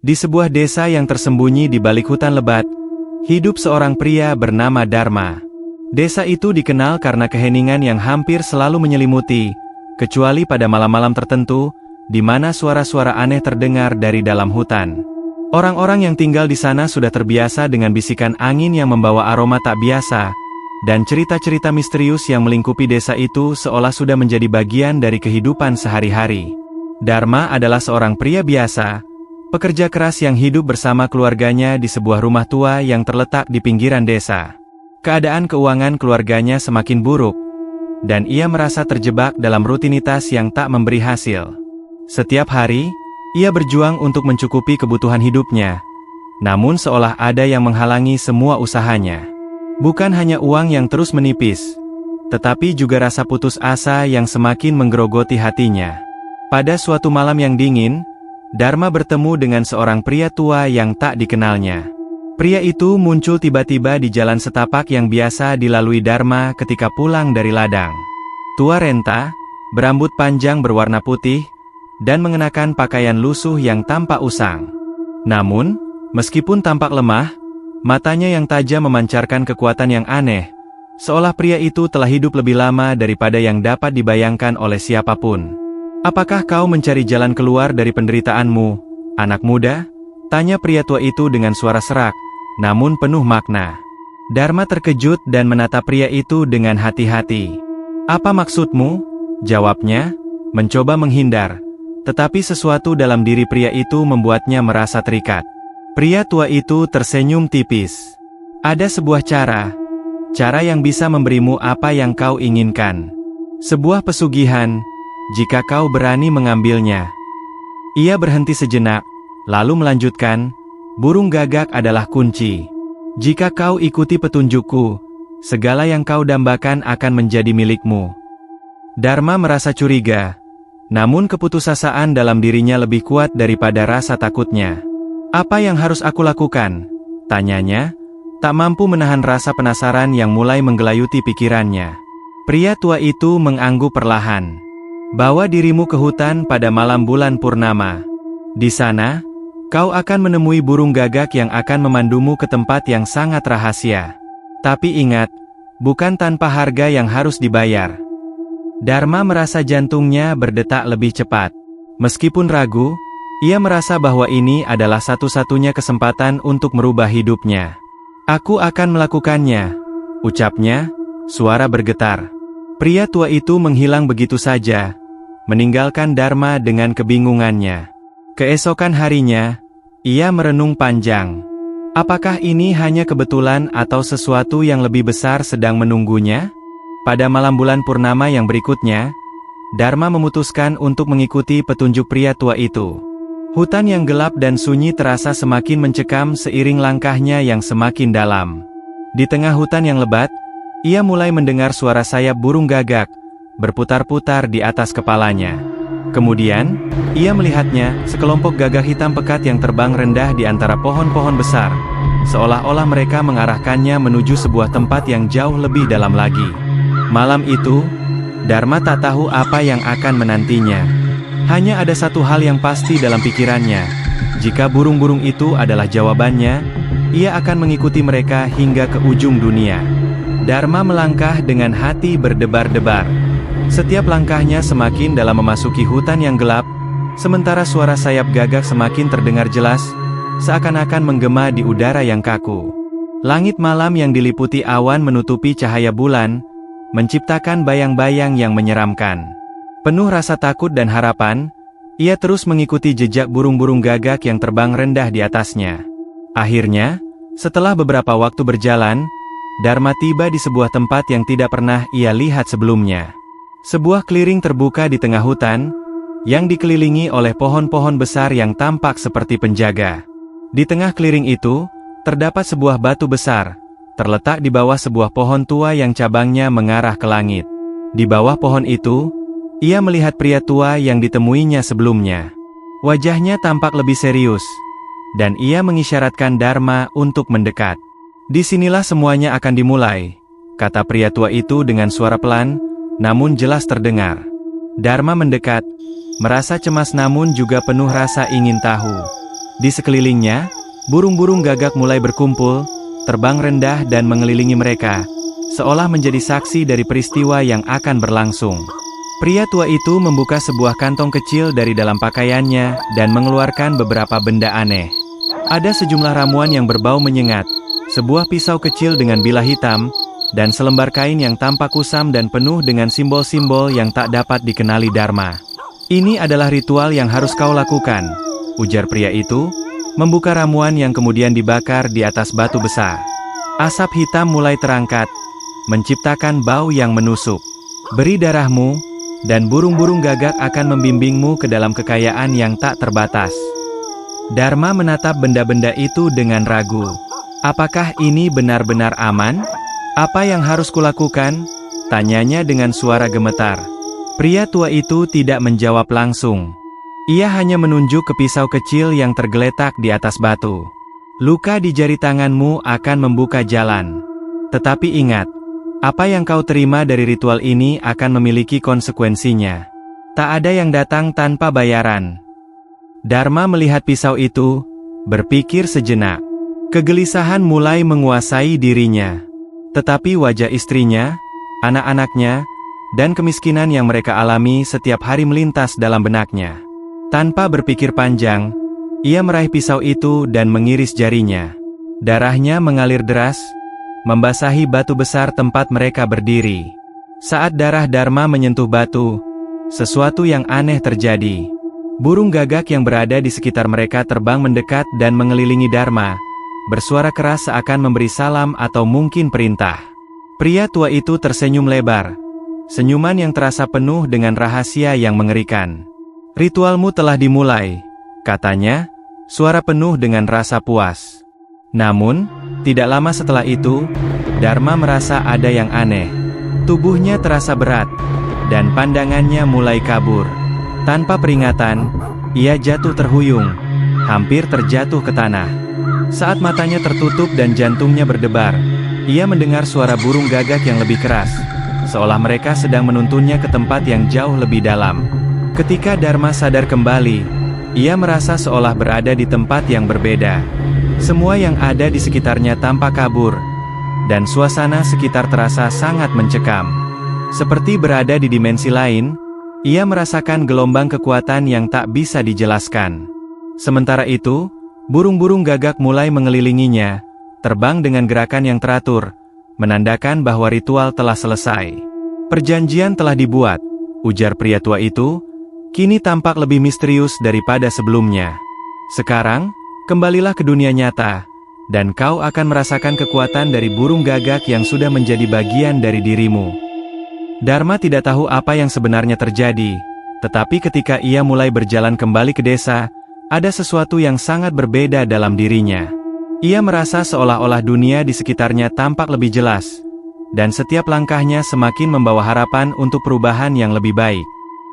Di sebuah desa yang tersembunyi di balik hutan lebat, hidup seorang pria bernama Dharma. Desa itu dikenal karena keheningan yang hampir selalu menyelimuti, kecuali pada malam-malam tertentu, di mana suara-suara aneh terdengar dari dalam hutan. Orang-orang yang tinggal di sana sudah terbiasa dengan bisikan angin yang membawa aroma tak biasa, dan cerita-cerita misterius yang melingkupi desa itu seolah sudah menjadi bagian dari kehidupan sehari-hari. Dharma adalah seorang pria biasa, pekerja keras yang hidup bersama keluarganya di sebuah rumah tua yang terletak di pinggiran desa. Keadaan keuangan keluarganya semakin buruk, dan ia merasa terjebak dalam rutinitas yang tak memberi hasil. Setiap hari, ia berjuang untuk mencukupi kebutuhan hidupnya, namun seolah ada yang menghalangi semua usahanya. Bukan hanya uang yang terus menipis, tetapi juga rasa putus asa yang semakin menggerogoti hatinya. Pada suatu malam yang dingin, Dharma bertemu dengan seorang pria tua yang tak dikenalnya. Pria itu muncul tiba-tiba di jalan setapak yang biasa dilalui Dharma ketika pulang dari ladang. Tua renta, berambut panjang berwarna putih, dan mengenakan pakaian lusuh yang tampak usang. Namun, meskipun tampak lemah, matanya yang tajam memancarkan kekuatan yang aneh, seolah pria itu telah hidup lebih lama daripada yang dapat dibayangkan oleh siapapun. "Apakah kau mencari jalan keluar dari penderitaanmu, anak muda?" tanya pria tua itu dengan suara serak, namun penuh makna. Dharma terkejut dan menatap pria itu dengan hati-hati. "Apa maksudmu?" jawabnya, mencoba menghindar, tetapi sesuatu dalam diri pria itu membuatnya merasa terikat. Pria tua itu tersenyum tipis. "Ada sebuah cara yang bisa memberimu apa yang kau inginkan. Sebuah pesugihan, jika kau berani mengambilnya." Ia berhenti sejenak, lalu melanjutkan, "Burung gagak adalah kunci. Jika kau ikuti petunjukku, segala yang kau dambakan akan menjadi milikmu." Dharma merasa curiga, namun keputusasaan dalam dirinya lebih kuat daripada rasa takutnya. "Apa yang harus aku lakukan?" tanyanya, tak mampu menahan rasa penasaran yang mulai menggelayuti pikirannya. Pria tua itu mengangguk perlahan. "Bawa dirimu ke hutan pada malam bulan purnama. Di sana, kau akan menemui burung gagak yang akan memandumu ke tempat yang sangat rahasia. Tapi ingat, bukan tanpa harga yang harus dibayar." Dharma merasa jantungnya berdetak lebih cepat. Meskipun ragu, ia merasa bahwa ini adalah satu-satunya kesempatan untuk merubah hidupnya. "Aku akan melakukannya," ucapnya, suara bergetar. Pria tua itu menghilang begitu saja, meninggalkan Dharma dengan kebingungannya. Keesokan harinya, ia merenung panjang. Apakah ini hanya kebetulan atau sesuatu yang lebih besar sedang menunggunya? Pada malam bulan purnama yang berikutnya, Dharma memutuskan untuk mengikuti petunjuk pria tua itu. Hutan yang gelap dan sunyi terasa semakin mencekam seiring langkahnya yang semakin dalam. Di tengah hutan yang lebat, ia mulai mendengar suara sayap burung gagak berputar-putar di atas kepalanya. Kemudian, ia melihatnya, sekelompok gagak hitam pekat yang terbang rendah di antara pohon-pohon besar, seolah-olah mereka mengarahkannya menuju sebuah tempat yang jauh lebih dalam lagi. Malam itu, Dharma tak tahu apa yang akan menantinya. Hanya ada satu hal yang pasti dalam pikirannya. Jika burung-burung itu adalah jawabannya, ia akan mengikuti mereka hingga ke ujung dunia. Dharma melangkah dengan hati berdebar-debar. Setiap langkahnya semakin dalam memasuki hutan yang gelap, sementara suara sayap gagak semakin terdengar jelas, seakan-akan menggema di udara yang kaku. Langit malam yang diliputi awan menutupi cahaya bulan, menciptakan bayang-bayang yang menyeramkan. Penuh rasa takut dan harapan, ia terus mengikuti jejak burung-burung gagak yang terbang rendah di atasnya. Akhirnya, setelah beberapa waktu berjalan, Dharma tiba di sebuah tempat yang tidak pernah ia lihat sebelumnya. Sebuah clearing terbuka di tengah hutan, yang dikelilingi oleh pohon-pohon besar yang tampak seperti penjaga. Di tengah clearing itu, terdapat sebuah batu besar, terletak di bawah sebuah pohon tua yang cabangnya mengarah ke langit. Di bawah pohon itu, ia melihat pria tua yang ditemuinya sebelumnya. Wajahnya tampak lebih serius, dan ia mengisyaratkan Dharma untuk mendekat. "Disinilah semuanya akan dimulai," kata pria tua itu dengan suara pelan, namun jelas terdengar. Dharma mendekat, merasa cemas namun juga penuh rasa ingin tahu. Di sekelilingnya, burung-burung gagak mulai berkumpul, terbang rendah dan mengelilingi mereka, seolah menjadi saksi dari peristiwa yang akan berlangsung. Pria tua itu membuka sebuah kantong kecil dari dalam pakaiannya dan mengeluarkan beberapa benda aneh. Ada sejumlah ramuan yang berbau menyengat, sebuah pisau kecil dengan bilah hitam, dan selembar kain yang tampak kusam dan penuh dengan simbol-simbol yang tak dapat dikenali Dharma. "Ini adalah ritual yang harus kau lakukan," ujar pria itu, membuka ramuan yang kemudian dibakar di atas batu besar. Asap hitam mulai terangkat, menciptakan bau yang menusuk. "Beri darahmu, dan burung-burung gagak akan membimbingmu ke dalam kekayaan yang tak terbatas." Dharma menatap benda-benda itu dengan ragu. "Apakah ini benar-benar aman? Apa yang harus kulakukan?" tanyanya dengan suara gemetar. Pria tua itu tidak menjawab langsung. Ia hanya menunjuk ke pisau kecil yang tergeletak di atas batu. "Luka di jari tanganmu akan membuka jalan. Tetapi ingat, apa yang kau terima dari ritual ini akan memiliki konsekuensinya. Tak ada yang datang tanpa bayaran." Dharma melihat pisau itu, berpikir sejenak. Kegelisahan mulai menguasai dirinya. Tetapi wajah istrinya, anak-anaknya, dan kemiskinan yang mereka alami setiap hari melintas dalam benaknya. Tanpa berpikir panjang, ia meraih pisau itu dan mengiris jarinya. Darahnya mengalir deras, membasahi batu besar tempat mereka berdiri. Saat darah Dharma menyentuh batu, sesuatu yang aneh terjadi. Burung gagak yang berada di sekitar mereka terbang mendekat dan mengelilingi Dharma, bersuara keras seakan memberi salam atau mungkin perintah. Pria tua itu tersenyum lebar, senyuman yang terasa penuh dengan rahasia yang mengerikan. "Ritualmu telah dimulai," katanya, suara penuh dengan rasa puas. Namun, tidak lama setelah itu, Dharma merasa ada yang aneh. Tubuhnya terasa berat, dan pandangannya mulai kabur. Tanpa peringatan, ia jatuh terhuyung, hampir terjatuh ke tanah. Saat matanya tertutup dan jantungnya berdebar, ia mendengar suara burung gagak yang lebih keras, seolah mereka sedang menuntunnya ke tempat yang jauh lebih dalam. Ketika Dharma sadar kembali, ia merasa seolah berada di tempat yang berbeda. Semua yang ada di sekitarnya tampak kabur, dan suasana sekitar terasa sangat mencekam. Seperti berada di dimensi lain, ia merasakan gelombang kekuatan yang tak bisa dijelaskan. Sementara itu, burung-burung gagak mulai mengelilinginya, terbang dengan gerakan yang teratur, menandakan bahwa ritual telah selesai. "Perjanjian telah dibuat," ujar pria tua itu, kini tampak lebih misterius daripada sebelumnya. "Sekarang, kembalilah ke dunia nyata, dan kau akan merasakan kekuatan dari burung gagak yang sudah menjadi bagian dari dirimu." Dharma tidak tahu apa yang sebenarnya terjadi, tetapi ketika ia mulai berjalan kembali ke desa, ada sesuatu yang sangat berbeda dalam dirinya. Ia merasa seolah-olah dunia di sekitarnya tampak lebih jelas, dan setiap langkahnya semakin membawa harapan untuk perubahan yang lebih baik.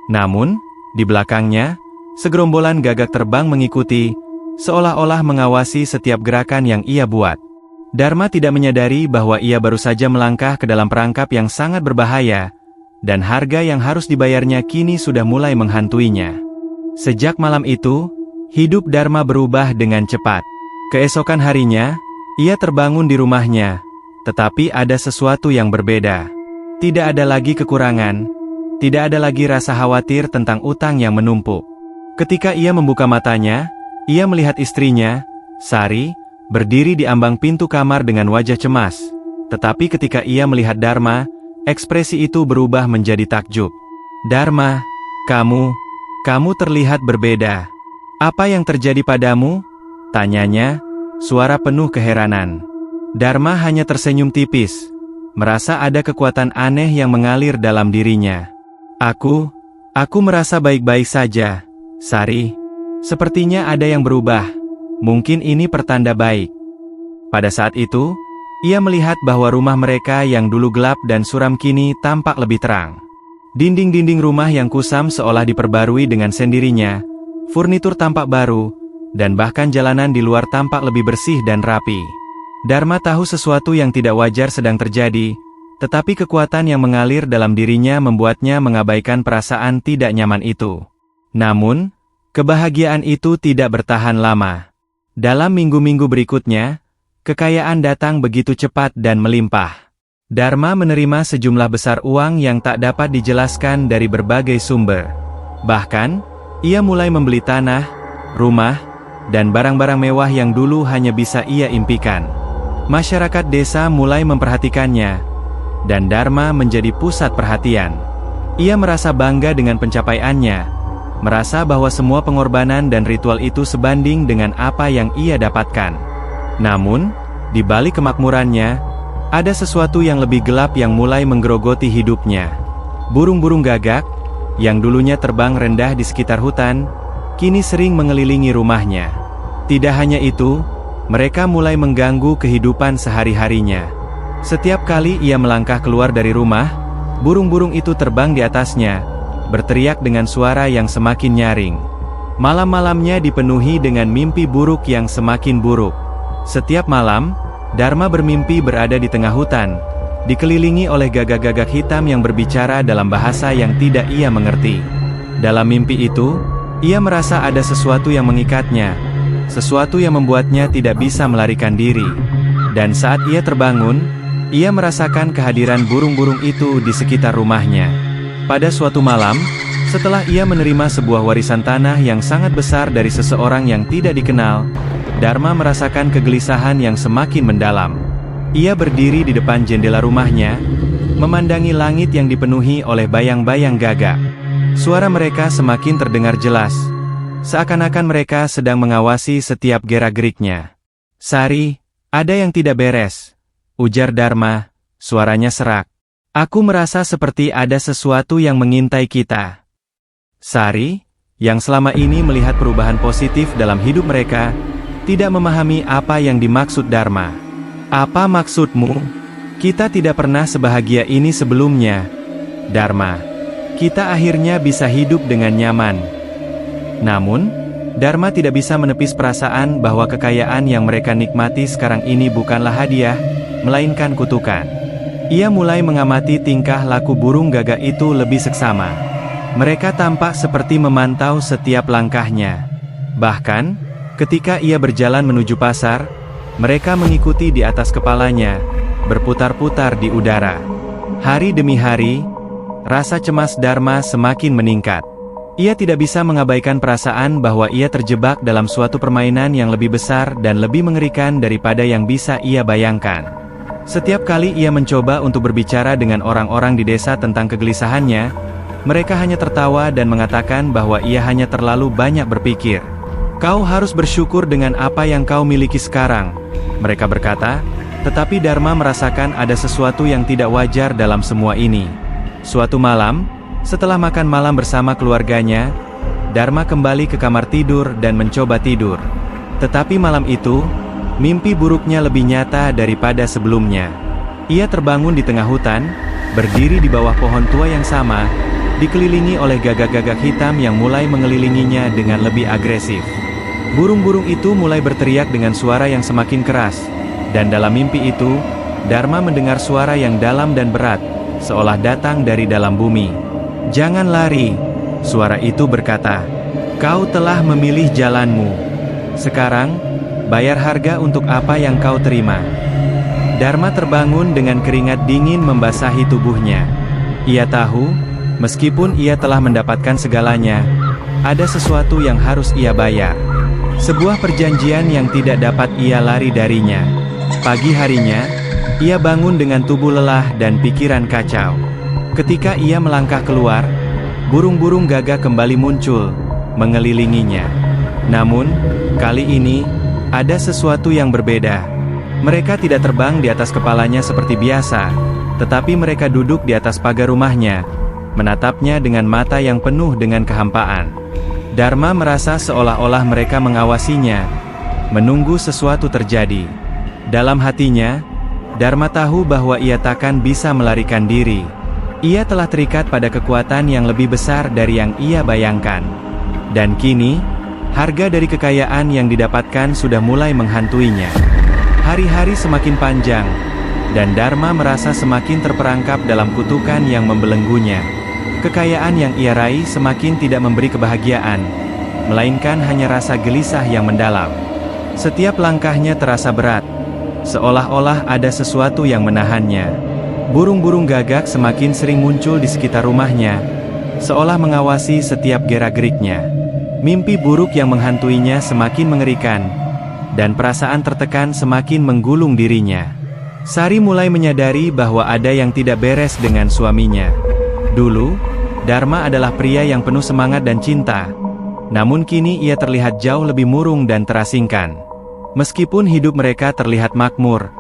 Namun, di belakangnya, segerombolan gagak terbang mengikuti, seolah-olah mengawasi setiap gerakan yang ia buat. Dharma tidak menyadari bahwa ia baru saja melangkah ke dalam perangkap yang sangat berbahaya, dan harga yang harus dibayarnya kini sudah mulai menghantuinya. Sejak malam itu, hidup Dharma berubah dengan cepat. Keesokan harinya, ia terbangun di rumahnya, tetapi ada sesuatu yang berbeda. Tidak ada lagi kekurangan, tidak ada lagi rasa khawatir tentang utang yang menumpuk. Ketika ia membuka matanya, ia melihat istrinya, Sari, berdiri di ambang pintu kamar dengan wajah cemas. Tetapi ketika ia melihat Dharma, ekspresi itu berubah menjadi takjub. "Dharma, kamu terlihat berbeda. Apa yang terjadi padamu?" tanyanya, suara penuh keheranan. Dharma hanya tersenyum tipis, merasa ada kekuatan aneh yang mengalir dalam dirinya. Aku merasa baik-baik saja, Sari. Sepertinya ada yang berubah. Mungkin ini pertanda baik." Pada saat itu, ia melihat bahwa rumah mereka yang dulu gelap dan suram kini tampak lebih terang. Dinding-dinding rumah yang kusam seolah diperbarui dengan sendirinya, furnitur tampak baru, dan bahkan jalanan di luar tampak lebih bersih dan rapi. Dharma tahu sesuatu yang tidak wajar sedang terjadi, tetapi kekuatan yang mengalir dalam dirinya membuatnya mengabaikan perasaan tidak nyaman itu. Namun, kebahagiaan itu tidak bertahan lama. Dalam minggu-minggu berikutnya, kekayaan datang begitu cepat dan melimpah. Dharma menerima sejumlah besar uang yang tak dapat dijelaskan dari berbagai sumber. Bahkan, ia mulai membeli tanah, rumah, dan barang-barang mewah yang dulu hanya bisa ia impikan. Masyarakat desa mulai memperhatikannya, dan Dharma menjadi pusat perhatian. Ia merasa bangga dengan pencapaiannya, merasa bahwa semua pengorbanan dan ritual itu sebanding dengan apa yang ia dapatkan. Namun, di balik kemakmurannya, ada sesuatu yang lebih gelap yang mulai menggerogoti hidupnya. Burung-burung gagak, yang dulunya terbang rendah di sekitar hutan, kini sering mengelilingi rumahnya. Tidak hanya itu, mereka mulai mengganggu kehidupan sehari-harinya. Setiap kali ia melangkah keluar dari rumah, burung-burung itu terbang di atasnya, berteriak dengan suara yang semakin nyaring. Malam-malamnya dipenuhi dengan mimpi buruk yang semakin buruk. Setiap malam, Dharma bermimpi berada di tengah hutan, dikelilingi oleh gagak-gagak hitam yang berbicara dalam bahasa yang tidak ia mengerti. Dalam mimpi itu, ia merasa ada sesuatu yang mengikatnya, sesuatu yang membuatnya tidak bisa melarikan diri. Dan saat ia terbangun, ia merasakan kehadiran burung-burung itu di sekitar rumahnya. Pada suatu malam, setelah ia menerima sebuah warisan tanah yang sangat besar dari seseorang yang tidak dikenal, Dharma merasakan kegelisahan yang semakin mendalam. Ia berdiri di depan jendela rumahnya, memandangi langit yang dipenuhi oleh bayang-bayang gagak. Suara mereka semakin terdengar jelas, seakan-akan mereka sedang mengawasi setiap gerak-geriknya. "Sari, ada yang tidak beres," ujar Dharma, suaranya serak. "Aku merasa seperti ada sesuatu yang mengintai kita." Sari, yang selama ini melihat perubahan positif dalam hidup mereka, tidak memahami apa yang dimaksud Dharma. "Apa maksudmu? Kita tidak pernah sebahagia ini sebelumnya, Dharma. Kita akhirnya bisa hidup dengan nyaman." Namun, Dharma tidak bisa menepis perasaan bahwa kekayaan yang mereka nikmati sekarang ini bukanlah hadiah, melainkan kutukan. Ia mulai mengamati tingkah laku burung gagak itu lebih seksama. Mereka tampak seperti memantau setiap langkahnya. Bahkan, ketika ia berjalan menuju pasar, mereka mengikuti di atas kepalanya, berputar-putar di udara. Hari demi hari, rasa cemas Dharma semakin meningkat. Ia tidak bisa mengabaikan perasaan bahwa ia terjebak dalam suatu permainan yang lebih besar dan lebih mengerikan daripada yang bisa ia bayangkan. Setiap kali ia mencoba untuk berbicara dengan orang-orang di desa tentang kegelisahannya, mereka hanya tertawa dan mengatakan bahwa ia hanya terlalu banyak berpikir. "Kau harus bersyukur dengan apa yang kau miliki sekarang," mereka berkata, tetapi Dharma merasakan ada sesuatu yang tidak wajar dalam semua ini. Suatu malam, setelah makan malam bersama keluarganya, Dharma kembali ke kamar tidur dan mencoba tidur. Tetapi malam itu, mimpi buruknya lebih nyata daripada sebelumnya. Ia terbangun di tengah hutan, berdiri di bawah pohon tua yang sama, dikelilingi oleh gagak-gagak hitam yang mulai mengelilinginya dengan lebih agresif. Burung-burung itu mulai berteriak dengan suara yang semakin keras, dan dalam mimpi itu, Dharma mendengar suara yang dalam dan berat, seolah datang dari dalam bumi. "Jangan lari," suara itu berkata. "Kau telah memilih jalanmu. Sekarang, bayar harga untuk apa yang kau terima." Dharma terbangun dengan keringat dingin membasahi tubuhnya. Ia tahu, meskipun ia telah mendapatkan segalanya, ada sesuatu yang harus ia bayar. Sebuah perjanjian yang tidak dapat ia lari darinya. Pagi harinya, ia bangun dengan tubuh lelah dan pikiran kacau. Ketika ia melangkah keluar, burung-burung gagak kembali muncul, mengelilinginya. Namun, kali ini, ada sesuatu yang berbeda. Mereka tidak terbang di atas kepalanya seperti biasa, tetapi mereka duduk di atas pagar rumahnya, menatapnya dengan mata yang penuh dengan kehampaan. Dharma merasa seolah-olah mereka mengawasinya, menunggu sesuatu terjadi. Dalam hatinya, Dharma tahu bahwa ia takkan bisa melarikan diri. Ia telah terikat pada kekuatan yang lebih besar dari yang ia bayangkan. Dan kini, harga dari kekayaan yang didapatkan sudah mulai menghantuinya. Hari-hari semakin panjang, dan Dharma merasa semakin terperangkap dalam kutukan yang membelenggunya. Kekayaan yang ia raih semakin tidak memberi kebahagiaan, melainkan hanya rasa gelisah yang mendalam. Setiap langkahnya terasa berat, seolah-olah ada sesuatu yang menahannya. Burung-burung gagak semakin sering muncul di sekitar rumahnya, seolah mengawasi setiap gerak-geriknya. Mimpi buruk yang menghantuinya semakin mengerikan, dan perasaan tertekan semakin menggulung dirinya. Sari mulai menyadari bahwa ada yang tidak beres dengan suaminya. Dulu, Dharma adalah pria yang penuh semangat dan cinta, namun kini ia terlihat jauh lebih murung dan terasingkan. Meskipun hidup mereka terlihat makmur,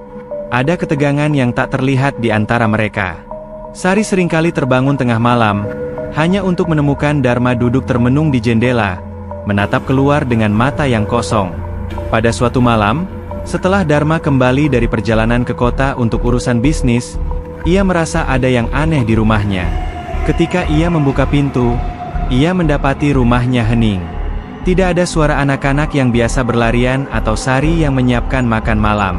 ada ketegangan yang tak terlihat di antara mereka. Sari seringkali terbangun tengah malam, hanya untuk menemukan Dharma duduk termenung di jendela, menatap keluar dengan mata yang kosong. Pada suatu malam, setelah Dharma kembali dari perjalanan ke kota untuk urusan bisnis, ia merasa ada yang aneh di rumahnya. Ketika ia membuka pintu, ia mendapati rumahnya hening. Tidak ada suara anak-anak yang biasa berlarian atau Sari yang menyiapkan makan malam.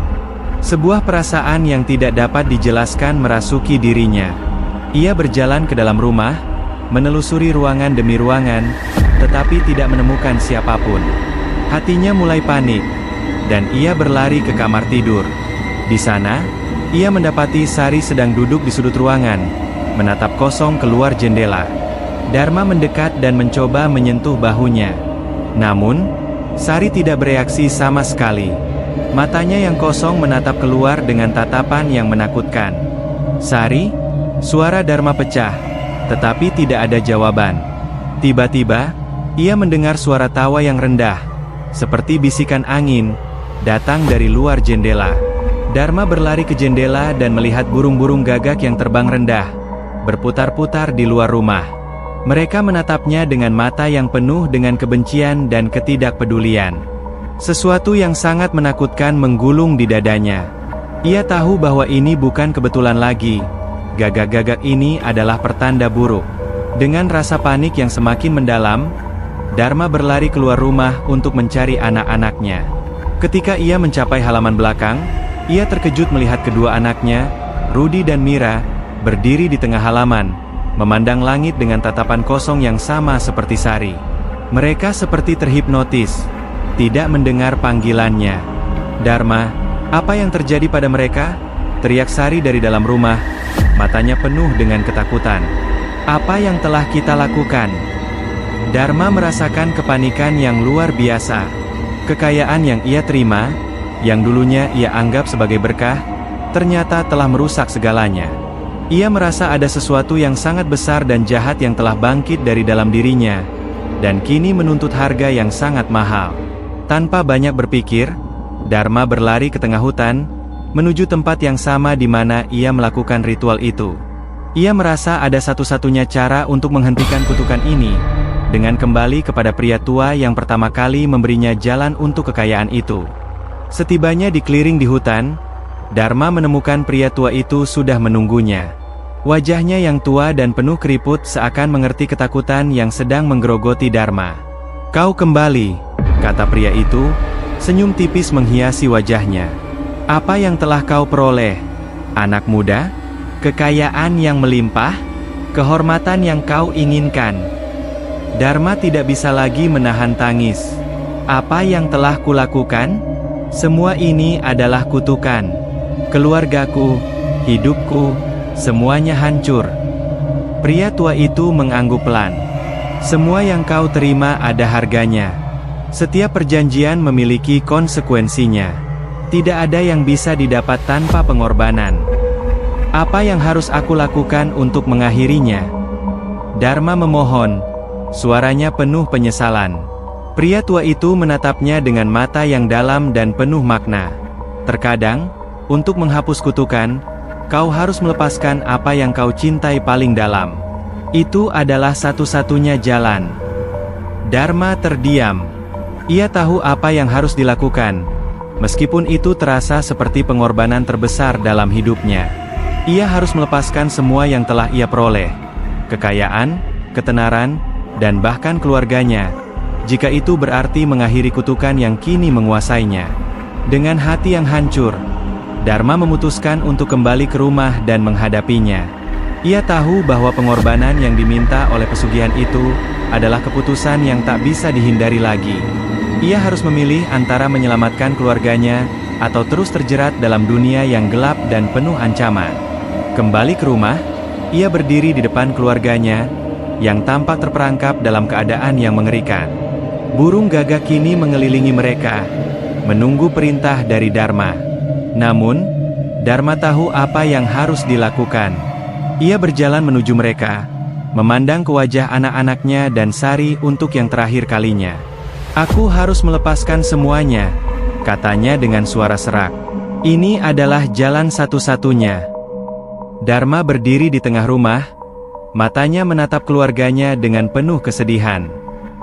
Sebuah perasaan yang tidak dapat dijelaskan merasuki dirinya. Ia berjalan ke dalam rumah, menelusuri ruangan demi ruangan, tetapi tidak menemukan siapapun. Hatinya mulai panik, dan ia berlari ke kamar tidur. Di sana, ia mendapati Sari sedang duduk di sudut ruangan, menatap kosong keluar jendela. Dharma mendekat dan mencoba menyentuh bahunya. Namun, Sari tidak bereaksi sama sekali. Matanya yang kosong menatap keluar dengan tatapan yang menakutkan. "Sari?" Suara Dharma pecah, tetapi tidak ada jawaban. Tiba-tiba, ia mendengar suara tawa yang rendah, seperti bisikan angin, datang dari luar jendela. Dharma berlari ke jendela dan melihat burung-burung gagak yang terbang rendah, berputar-putar di luar rumah. Mereka menatapnya dengan mata yang penuh dengan kebencian dan ketidakpedulian. Sesuatu yang sangat menakutkan menggulung di dadanya. Ia tahu bahwa ini bukan kebetulan lagi. Gagak-gagak ini adalah pertanda buruk. Dengan rasa panik yang semakin mendalam, Dharma berlari keluar rumah untuk mencari anak-anaknya. Ketika ia mencapai halaman belakang, ia terkejut melihat kedua anaknya, Rudy dan Mira, berdiri di tengah halaman, memandang langit dengan tatapan kosong yang sama seperti Sari. Mereka seperti terhipnotis, tidak mendengar panggilannya. "Dharma, apa yang terjadi pada mereka?" teriak Sari dari dalam rumah, matanya penuh dengan ketakutan. "Apa yang telah kita lakukan?" Dharma merasakan kepanikan yang luar biasa. Kekayaan yang ia terima, yang dulunya ia anggap sebagai berkah, ternyata telah merusak segalanya. Ia merasa ada sesuatu yang sangat besar dan jahat yang telah bangkit dari dalam dirinya, dan kini menuntut harga yang sangat mahal. Tanpa banyak berpikir, Dharma berlari ke tengah hutan, menuju tempat yang sama di mana ia melakukan ritual itu. Ia merasa ada satu-satunya cara untuk menghentikan kutukan ini, dengan kembali kepada pria tua yang pertama kali memberinya jalan untuk kekayaan itu. Setibanya di clearing di hutan, Dharma menemukan pria tua itu sudah menunggunya. Wajahnya yang tua dan penuh keriput seakan mengerti ketakutan yang sedang menggerogoti Dharma. "Kau kembali," kata pria itu, senyum tipis menghiasi wajahnya. "Apa yang telah kau peroleh, anak muda? Kekayaan yang melimpah? Kehormatan yang kau inginkan?" Dharma tidak bisa lagi menahan tangis. "Apa yang telah kulakukan? Semua ini adalah kutukan. Keluargaku, hidupku, semuanya hancur." Pria tua itu mengangguk pelan. "Semua yang kau terima ada harganya. Setiap perjanjian memiliki konsekuensinya. Tidak ada yang bisa didapat tanpa pengorbanan. Apa yang harus aku lakukan untuk mengakhirinya?" Dharma memohon, suaranya penuh penyesalan. Pria tua itu menatapnya dengan mata yang dalam dan penuh makna. "Terkadang, untuk menghapus kutukan, kau harus melepaskan apa yang kau cintai paling dalam. Itu adalah satu-satunya jalan." Dharma terdiam. Ia tahu apa yang harus dilakukan, meskipun itu terasa seperti pengorbanan terbesar dalam hidupnya. Ia harus melepaskan semua yang telah ia peroleh, kekayaan, ketenaran, dan bahkan keluarganya, jika itu berarti mengakhiri kutukan yang kini menguasainya. Dengan hati yang hancur, Dharma memutuskan untuk kembali ke rumah dan menghadapinya. Ia tahu bahwa pengorbanan yang diminta oleh pesugihan itu adalah keputusan yang tak bisa dihindari lagi. Ia harus memilih antara menyelamatkan keluarganya, atau terus terjerat dalam dunia yang gelap dan penuh ancaman. Kembali ke rumah, ia berdiri di depan keluarganya, yang tampak terperangkap dalam keadaan yang mengerikan. Burung gagak kini mengelilingi mereka, menunggu perintah dari Dharma. Namun, Dharma tahu apa yang harus dilakukan. Ia berjalan menuju mereka, memandang ke wajah anak-anaknya dan Sari untuk yang terakhir kalinya. "Aku harus melepaskan semuanya," katanya dengan suara serak. "Ini adalah jalan satu-satunya." Dharma berdiri di tengah rumah, matanya menatap keluarganya dengan penuh kesedihan.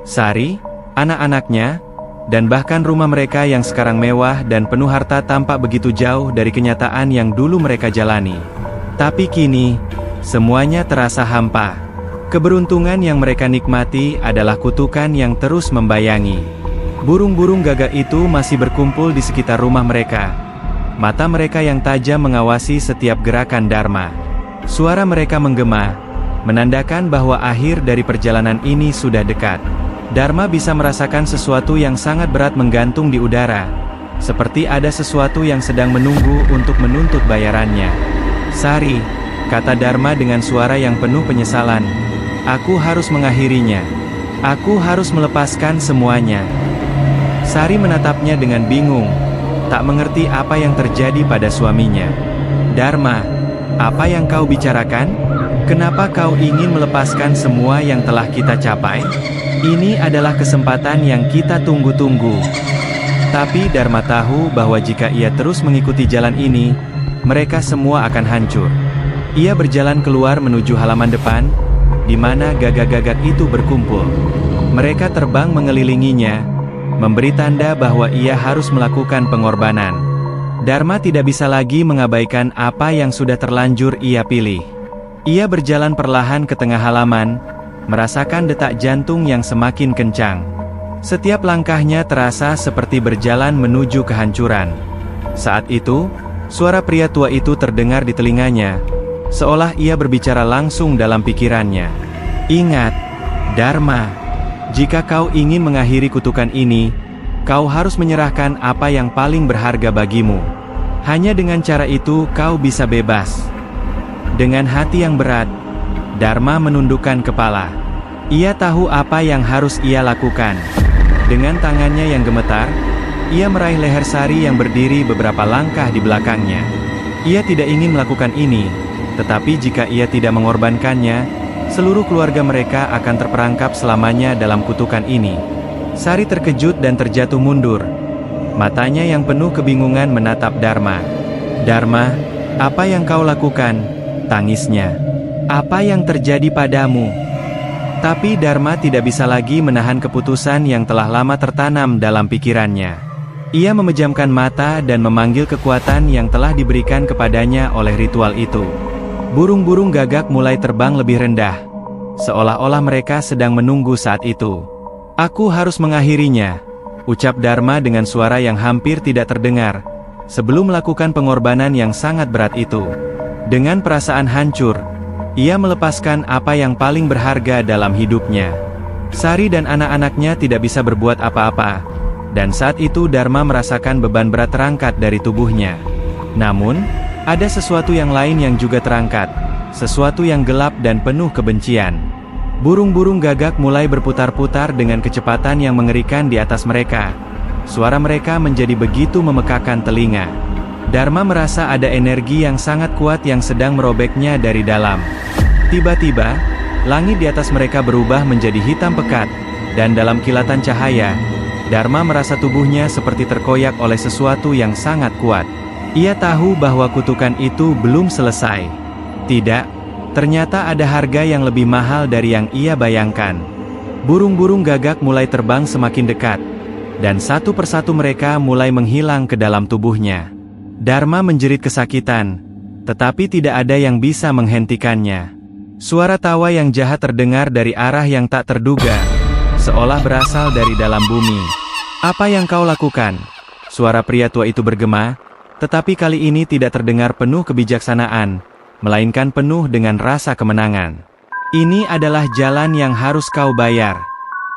Sari, anak-anaknya, dan bahkan rumah mereka yang sekarang mewah dan penuh harta tampak begitu jauh dari kenyataan yang dulu mereka jalani. Tapi kini, semuanya terasa hampa. Keberuntungan yang mereka nikmati adalah kutukan yang terus membayangi. Burung-burung gagak itu masih berkumpul di sekitar rumah mereka. Mata mereka yang tajam mengawasi setiap gerakan Dharma. Suara mereka menggema, menandakan bahwa akhir dari perjalanan ini sudah dekat. Dharma bisa merasakan sesuatu yang sangat berat menggantung di udara, seperti ada sesuatu yang sedang menunggu untuk menuntut bayarannya. "Sari," kata Dharma dengan suara yang penuh penyesalan, "aku harus mengakhirinya. Aku harus melepaskan semuanya." Sari menatapnya dengan bingung, tak mengerti apa yang terjadi pada suaminya. "Dharma, apa yang kau bicarakan? Kenapa kau ingin melepaskan semua yang telah kita capai? Ini adalah kesempatan yang kita tunggu-tunggu." Tapi Dharma tahu bahwa jika ia terus mengikuti jalan ini, mereka semua akan hancur. Ia berjalan keluar menuju halaman depan, di mana gagak-gagak itu berkumpul. Mereka terbang mengelilinginya, memberi tanda bahwa ia harus melakukan pengorbanan. Dharma tidak bisa lagi mengabaikan apa yang sudah terlanjur ia pilih. Ia berjalan perlahan ke tengah halaman, merasakan detak jantung yang semakin kencang. Setiap langkahnya terasa seperti berjalan menuju kehancuran. Saat itu, suara pria tua itu terdengar di telinganya, seolah ia berbicara langsung dalam pikirannya. "Ingat, Dharma, jika kau ingin mengakhiri kutukan ini, kau harus menyerahkan apa yang paling berharga bagimu. Hanya dengan cara itu kau bisa bebas." Dengan hati yang berat, Dharma menundukkan kepala. Ia tahu apa yang harus ia lakukan. Dengan tangannya yang gemetar, ia meraih leher Sari yang berdiri beberapa langkah di belakangnya. Ia tidak ingin melakukan ini, tetapi jika ia tidak mengorbankannya, seluruh keluarga mereka akan terperangkap selamanya dalam kutukan ini. Sari terkejut dan terjatuh mundur. Matanya yang penuh kebingungan menatap Dharma. "Dharma, apa yang kau lakukan?" tangisnya. "Apa yang terjadi padamu?" Tapi Dharma tidak bisa lagi menahan keputusan yang telah lama tertanam dalam pikirannya. Ia memejamkan mata dan memanggil kekuatan yang telah diberikan kepadanya oleh ritual itu. Burung-burung gagak mulai terbang lebih rendah, seolah-olah mereka sedang menunggu saat itu. "Aku harus mengakhirinya," ucap Dharma dengan suara yang hampir tidak terdengar, sebelum melakukan pengorbanan yang sangat berat itu. Dengan perasaan hancur, ia melepaskan apa yang paling berharga dalam hidupnya. Sari dan anak-anaknya tidak bisa berbuat apa-apa, dan saat itu Dharma merasakan beban berat terangkat dari tubuhnya. Namun, ada sesuatu yang lain yang juga terangkat, sesuatu yang gelap dan penuh kebencian. Burung-burung gagak mulai berputar-putar dengan kecepatan yang mengerikan di atas mereka. Suara mereka menjadi begitu memekakan telinga. Dharma merasa ada energi yang sangat kuat yang sedang merobeknya dari dalam. Tiba-tiba, langit di atas mereka berubah menjadi hitam pekat, dan dalam kilatan cahaya, Dharma merasa tubuhnya seperti terkoyak oleh sesuatu yang sangat kuat. Ia tahu bahwa kutukan itu belum selesai. Tidak, ternyata ada harga yang lebih mahal dari yang ia bayangkan. Burung-burung gagak mulai terbang semakin dekat, dan satu persatu mereka mulai menghilang ke dalam tubuhnya. Dharma menjerit kesakitan, tetapi tidak ada yang bisa menghentikannya. Suara tawa yang jahat terdengar dari arah yang tak terduga, seolah berasal dari dalam bumi. "Apa yang kau lakukan?" Suara pria tua itu bergema, tetapi kali ini tidak terdengar penuh kebijaksanaan, melainkan penuh dengan rasa kemenangan. "Ini adalah jalan yang harus kau bayar.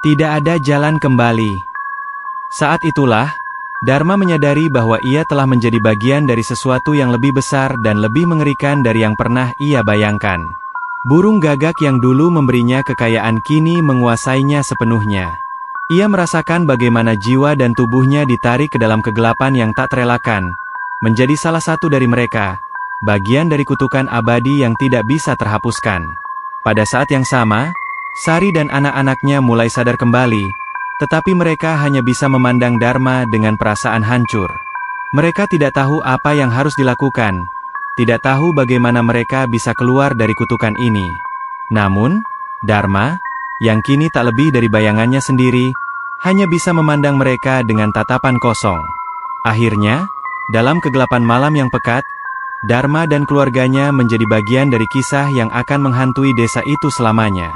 Tidak ada jalan kembali." Saat itulah, Dharma menyadari bahwa ia telah menjadi bagian dari sesuatu yang lebih besar dan lebih mengerikan dari yang pernah ia bayangkan. Burung gagak yang dulu memberinya kekayaan kini menguasainya sepenuhnya. Ia merasakan bagaimana jiwa dan tubuhnya ditarik ke dalam kegelapan yang tak terelakkan, menjadi salah satu dari mereka, bagian dari kutukan abadi yang tidak bisa terhapuskan. Pada saat yang sama, Sari dan anak-anaknya mulai sadar kembali, tetapi mereka hanya bisa memandang Dharma dengan perasaan hancur. Mereka tidak tahu apa yang harus dilakukan, tidak tahu bagaimana mereka bisa keluar dari kutukan ini. Namun, Dharma, yang kini tak lebih dari bayangannya sendiri, hanya bisa memandang mereka dengan tatapan kosong. Akhirnya, dalam kegelapan malam yang pekat, Dharma dan keluarganya menjadi bagian dari kisah yang akan menghantui desa itu selamanya.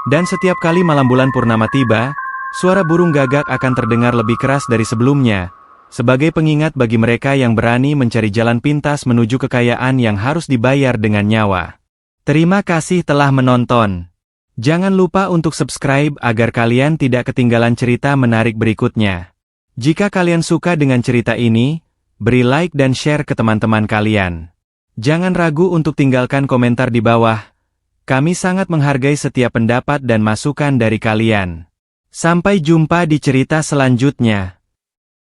Dan setiap kali malam bulan purnama tiba, suara burung gagak akan terdengar lebih keras dari sebelumnya, sebagai pengingat bagi mereka yang berani mencari jalan pintas menuju kekayaan yang harus dibayar dengan nyawa. Terima kasih telah menonton. Jangan lupa untuk subscribe agar kalian tidak ketinggalan cerita menarik berikutnya. Jika kalian suka dengan cerita ini, beri like dan share ke teman-teman kalian. Jangan ragu untuk tinggalkan komentar di bawah. Kami sangat menghargai setiap pendapat dan masukan dari kalian. Sampai jumpa di cerita selanjutnya.